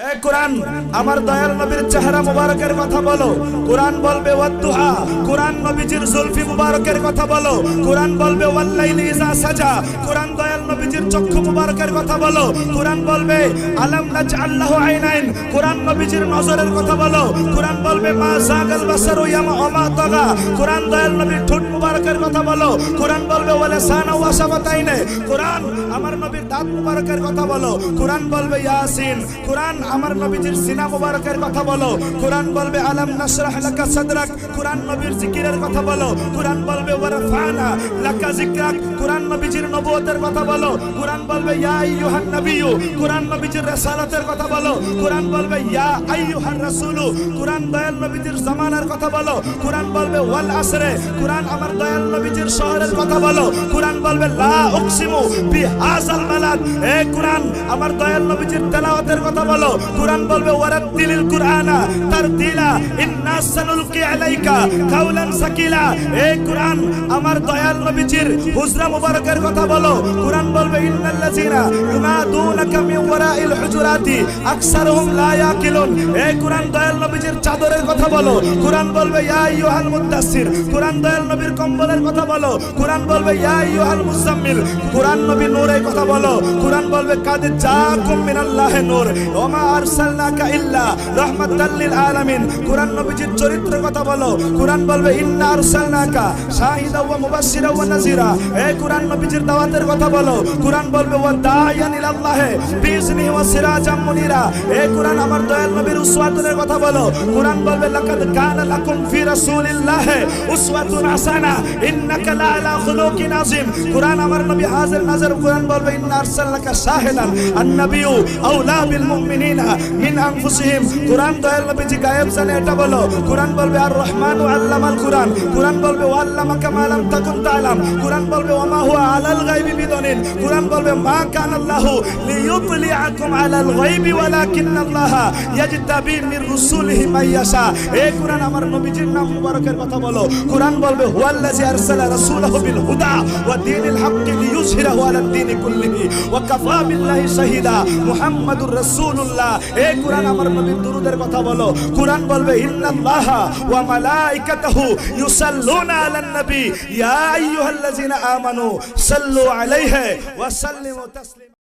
এ কোরআন আমার দয়াল নবীর চেহারা মুবারকের কথা বলো। কোরআন বলবে ওয়াদুহা, কোরআন নবীজির জুলফি মুবারকের কথা বলো। কোরআন বলবে ওয়াল্লাইলি ইযা সাজা, কোরআন দয়াল নবীজির চক্ষু মুবারকের কথা বলো। কোরআন বলবে আলাম নাজআল্লাহু আইনাইন, কোরআন নবীজির নজরের কথা বলো। কোরআন বলবে মা যাগাল বাসারু ওয়া তাগা, কোরআন দয়াল নবীর ঠোঁট মুবারকের কথা বলো। কোরআন বলবে ওয়ালাসানা ওয়া শাফাতাইনে, কোরআন আমার নবীর দাঁত মুবারকের কথা বলো। কোরআন বলবে ইয়াসিন, কোরআন আমার নবীজির সিনা মুবারকের কথা বলো। কোরআন বলবে আলাম নাশরাহ লাকা সাদরাক, কোরআন নবীর জিকিরের কথা বলো। কোরআন বলবে ওয়ারফানা লাকা যিকরাক, কোরআন নবীজির নবুয়তের কথা বলো। কোরআন বলবে ইয়া আইয়ুহান নাবিয়্যু, কোরআন নবীজির রিসালাতের কথা বলো। কোরআন বলবে ইয়া আইয়ুহার রাসূলু, কোরআন দয়াল নবীজির জামানার কথা বলো। কোরআন বলবে ওয়াল আসরে, কোরআন আমার দয়াল নবীজির শহরের কথা বলো। কোরআন বলবে লা উকসিমু বিহাযাল বালাদ, এ কোরআন আমার দয়াল নবীজির তেলাওয়াতের কথা বলো। কোরআন বলবে ওয়ারাত্তিলিল কুরআনা তারতিলা ইন্না সানুলকি আলাইকা কাওলান সাকিলা, এ কোরআন আমার দয়াল নবীজির হুজরা মুবারকের কথা বলো। কোরআন বলবে ইন্নাল্লাযিনা ইউনাদুনাকা মিন ওয়ারাইল হুজুরাতি আকসারুহুম লা ইয়াকিলুন, এ কোরআন দয়াল নবীজির চাদরের কথা বলো। কোরআন বলবে ইয়া আইয়ুহাল মুদ্দাসসির, কোরআন দয়াল নবীর কম্বলের কথা বলো। কোরআন বলবে ইয়া আইয়ুহাল মুজাম্মিল, কোরআন নবী নূরের কথা বলো। কোরআন বলবে কাদ জাআকুম মিনাল্লাহি নূর ওয়া মা আরসালনাকা ইল্লা রাহমাতাল লিল আলামিন, কোরআন নবীজির চরিত্রের কথা বলো। কোরআন বলবে ইন্না আরসালনাকা শাহিদাও ওয়া মুবাশশিরাও ওয়া নাযিরা, এ কোরআন নবীজির দাওয়াতের কথা বলো। কোরআন বলবে ওয়া দাইয়ান ইলাল্লাহি বিইজনিহি ওয়া সিরাজাম মুনিরা, এ কোরআন আমার দয়াল নবীর উসওয়াতুনের কথা বলো। কোরআন বলবে লাকাদ কানা লাকুম ফি রাসূলিল্লাহি উসওয়াতুন হাসানা ইন্নাকা লা আলা খুলুকিন আযীম, কোরআন আমার নবী হাজির নাজির। কোরআন বলবে ইন্না আরসালনাকা শাহিদান আন-নাবিয়্যু আওলা বিল মুমিনিনা মিন আনফুসিহিম, কোরআন দয়াল নবীজি গায়েব জানে এটা বলো। কোরআন বলবে আর রহমানু আল্লামাল কুরআন, কোরআন বলবে ওয়াল্লামাকা মা লাম তাকুন তা'লাম, কোরআন বলবে ওয়া মা হুয়া আলাল গায়বি বিদানিন, কোরআন বলবে মা কানাল্লাহু লিইউতলিআকুম আলাল গায়বি ওয়ালাকিন্নাল্লাহা ইয়াজতাবি মির রুসুলিহি মান ইয়াশা, এ কোরআন আমার নবীজির নাম মুবারকের কথা বলো। কোরআন বলবে হুয়াল্লাযী আরসালা রাসূলাহু বিল হুদা ওয়া দীনিল হাক্কি লিইয়ুযহিরাহু আলাদ দীনি কুল্লিহি ওয়া কাফা বিল্লাহি শাহিদা মুহাম্মাদুর রাসূলুল্লাহ, এ কোরআন আমার নবীর দুরূদের কথা বলো। কোরআন বলবে ইন্নাল্লাহা ওয়া মালাইকাতাহু ইউসাল্লুনা আলান নবী ইয়া আইয়ুহাল্লাযীনা আমানু সাল্লু আলাইহি ওয়া সাল্লিমু তাসলিমা।